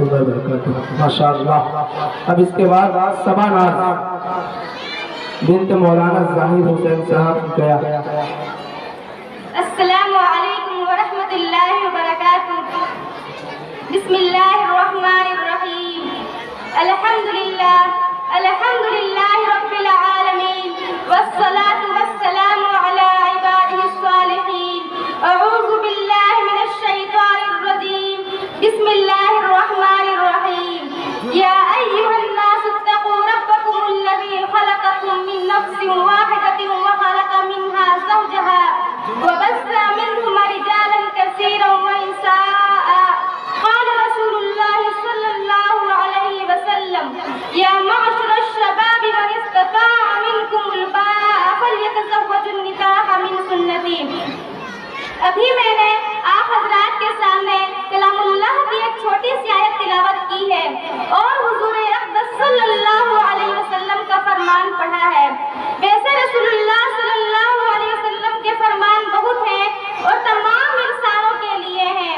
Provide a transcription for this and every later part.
اللہ وبرکاتہ۔ ماشاءاللہ۔ اب اس کے بعد سبا ناز بنت مولانا ظاہر حسین صاحب گیا۔ السلام علیکم ورحمۃ اللہ وبرکاتہ۔ بسم اللہ الرحمن الرحیم۔ الحمد للہ رب العالمین والصلاة والسلام علی عباده الصالحین۔ اعوذ باللہ من الشیطان الرجیم۔ بسم اللہ الرحمن الرحیم۔ یا ایھا الناس اتقوا ربکم الذی خلقکم من نفس واحدۃ وخلق منها زوجها وبث منهما رجالا كثيرا ونساء۔ قال رسول الله صلى الله عليه وسلم يا معشر الشباب من استطاع منكم الباء فليتزوج النكاح من سنتي۔ ابھی میں نے آپ حضرات کے سامنے کلام اللہ کی ایک چھوٹی سی آیت تلاوت کی ہے اور حضور اقدس صلی اللہ علیہ وسلم کا فرمان پڑھا ہے۔ ویسے رسول اللہ صلی اللہ علیہ وسلم کے فرمان بہت ہیں اور تمام انسانوں کے لیے ہیں،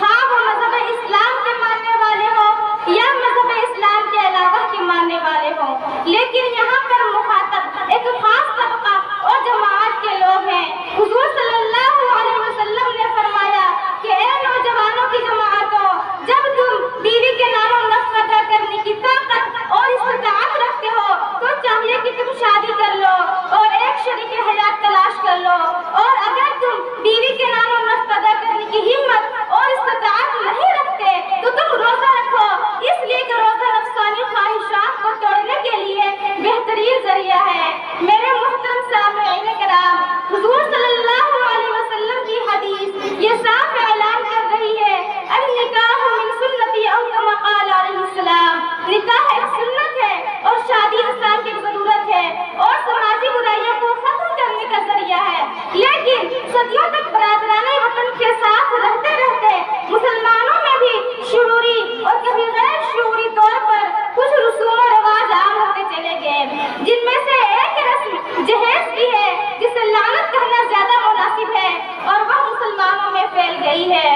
خواہ وہ مذہب اسلام کے ماننے والے ہوں یا مذہب اسلام کے علاوہ کے ماننے والے ہوں، لیکن یہاں پر مخاطب ایک خاص طبقہ اور جماعت کے لوگ ہیں۔ حضور صلی اللہ علیہ وسلم نے فرمایا کہ اے نوجوانوں کی جماعتوں، جب تم بیوی کے نام و نسب ادا کرنے کی طاقت اور استطاعت رکھتے ہو تو چاہیے کہ تم شادی کر لو اور ایک شریک حیات تلاش کر لو، اور اگر تم بیوی کے نام و نسب ادا کرنے کی ہمت اور استطاعت نہیں رکھتے تو تم روزہ رکھو، اس لیے کہ روزہ نفسانی خواہشات کو توڑنے کے لیے بہترین ذریعہ ہے۔ میرے محترم سامعین کرام، حضور صلی اللہ علیہ وسلم کی حدیث یہ صاف اعلان کر رہی ہے النکاح من سنتی او کما قال علیہ السلام۔ نکاح ایک سنت ہے اور شادی انسان کی ضرورت ہے اور سماجی برائیوں کو ختم کرنے کا ذریعہ ہے، لیکن صدیوں تک برادران وطن کے ساتھ رہتے رہتے مسلمانوں میں بھی شعوری اور کبھی غیر شعوری طور پر کچھ رسوم و رواج عام ہوتے چلے گئے، جن میں سے ایک رسم جہیز کی ہے جسے لعنت کہنا زیادہ مناسب ہے اور وہ مسلمانوں میں پھیل گئی ہے۔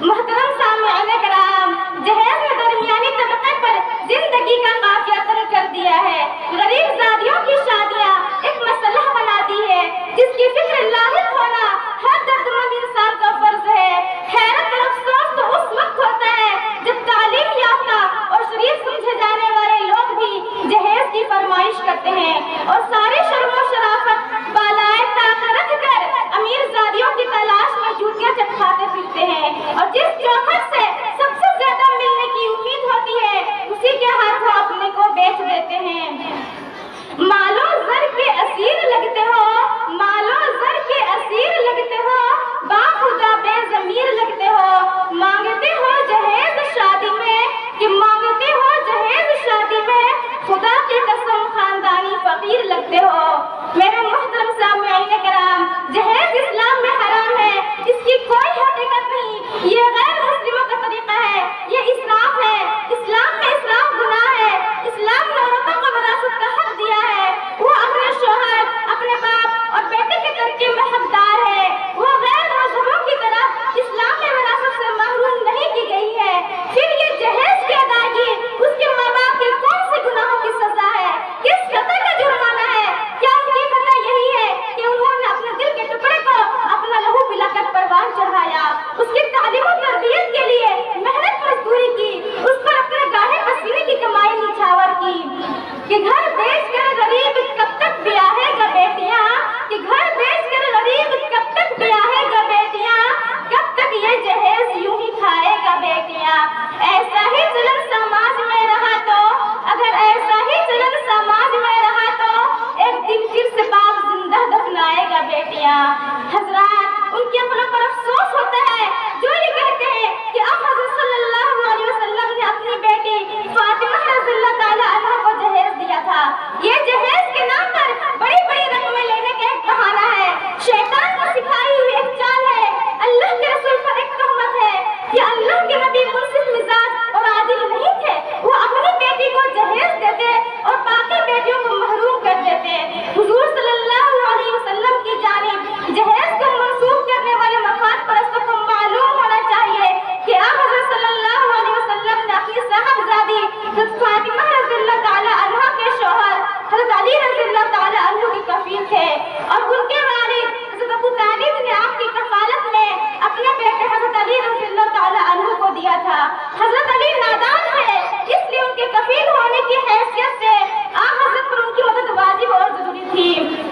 محترم سامعین کرام، جہیز نے درمیانی طبقے پر زندگی کا قافیہ تنگ کر دیا ہے، غریب زادیوں کی شادیاں ایک مسئلہ بنا دی ہے جس کی فکر لاحق ہونا ہر دردمند انسان کا فرض ہے۔ حیرت اور افسوس تو اس وقت ہوتا ہے جب تعلیم یافتہ اور شریف سمجھے جانے والے لوگ بھی جہیز کی فرمائش کرتے ہیں اور ساری شرم و شرافت بالائے طاق رکھ کر امیر زادیوں کی تلاش میں جوتیاں چٹکاتے پھرتے ہیں، اور جس چوکھٹ سے سب سے زیادہ ملنے کی امید ہوتی ہے اسی کے ہاتھوں اپنے کو بیچ دیتے ہیں۔ مالو زر کے اسیر لگتے ہو، مالو زر کے اسیر لگتے ہو، باخدا بے ضمیر لگتے ہو، مانگتے ہو جہیز شادی میں کہ مانگتے ہو جہیز شادی میں، خدا کی قسم خاندانی فقیر لگتے ہو۔ میرے محترم سامعین کرام، جہیز اسلام میں حرام ہے، اس کی کوئی حقیقت نہیں، یہ غیر مسلموں کا طریقہ ہے، یہ اسراف ہے، اسلام میں اسراف گناہ ہے۔ اسلام نے عورتوں کو وراثت کا حق دیا ہے، وہ اپنے شوہر، اپنے باپ اور بیٹے کے ترکیب میں حقدار ہے، وہ غیر مذہبوں کی طرح اسلام میں وراثت سے محروم نہیں کی گئی ہے۔ پھر یہ جہیز کی ادائیگی اس کے ماں باپ کے کون سے گناہوں کی سزا ہے، کس قطع کا جرمانہ ہے؟ کیا ان کی فتح ہونے کی حیثیت سے حضرت پر ان کی مدد واجب اور ضروری تھی۔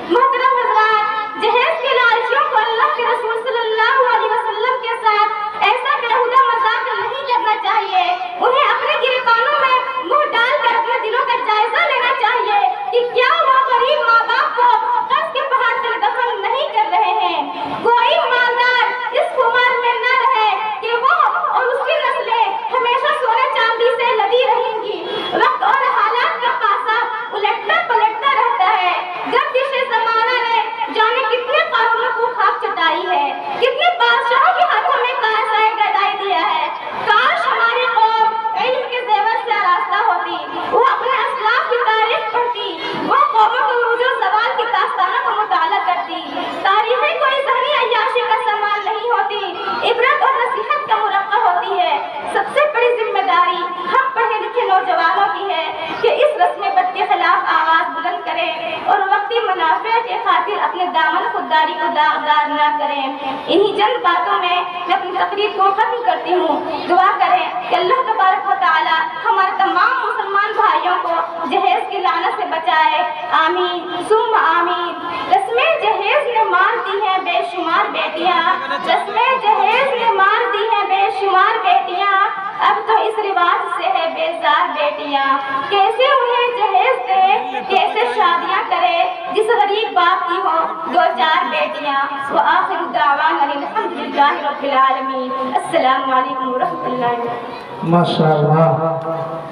محترم حضرات، جہیز کے لالچیوں کو اللہ کے رسول صلی اللہ علیہ وسلم کے ساتھ ایسا بیہودہ مذاق نہیں کرنا چاہیے۔ انہیں اپنے گریبانوں میں منہ ڈال کر اپنے دلوں کا جائزہ لینا چاہیے کہ کیا وہ غریب ماں باپ کو قرض کے پہاڑ تلے دفن نہیں کر رہے ہیں۔ کوئی مالدار اس خمار میں نہ رہے کہ وہ اور اس کی نسلیں ہمیشہ سونے چاندی سے لدی رہیں گی۔ وقت اور حالات کا پاسا الٹتا پلٹتا رہتا ہے۔ گردش زمانہ نے جانے کتنے قانونوں کو خاک چٹائی ہے، کتنے بادشاہوں کے ہاتھوں میں کاسائے گدائی دیا ہے۔ کاش ہماری قوم علم کے زیور سے آراستہ ہوتی، وہ اپنے اسلاف کی تاریخ پڑھتی، وہ قوموں کے عروج و زوال کی داستانوں کا مطالعہ کرتی۔ تاریخیں کوئی ذہنی عیاشی کا سامان نہیں ہوتی، عبرت اور نصیحت کا مرقع ہوتی ہے۔ سب سے بڑی ذمہ داری ہم پڑھے لکھے نوجوانوں کی ہے کہ اس رسم بد کے خلاف آواز بلند کریں اور وقتی منافع کے خاطر اپنے دامن خودداری کو داغدار نہ کریں۔ انہی چند باتوں میں اپنی تقریر کو ختم کرتی ہوں۔ دعا کریں کہ اللہ تبارک و تعالی ہمارے تمام مسلمان بھائیوں کو جہیز کی لعنت سے بچائے، آمین ثم آمین۔ رسمیں جہیز نے مار دی ہیں بے شمار بیٹیاں، رسمیں جہیز نے مار دی ہیں بے شمار بیٹیاں، اب تو اس رواج سے ہے بیزار بیٹیاں۔ کیسے انہیں جہیز دے، کیسے شادیاں کرے جس غریب باپ کی ہو دو چار بیٹیاں۔ وآخر دعوانا الحمدللہ رب العالمین۔ السلام علیکم ورحمۃ اللہ۔ ماشاء اللہ۔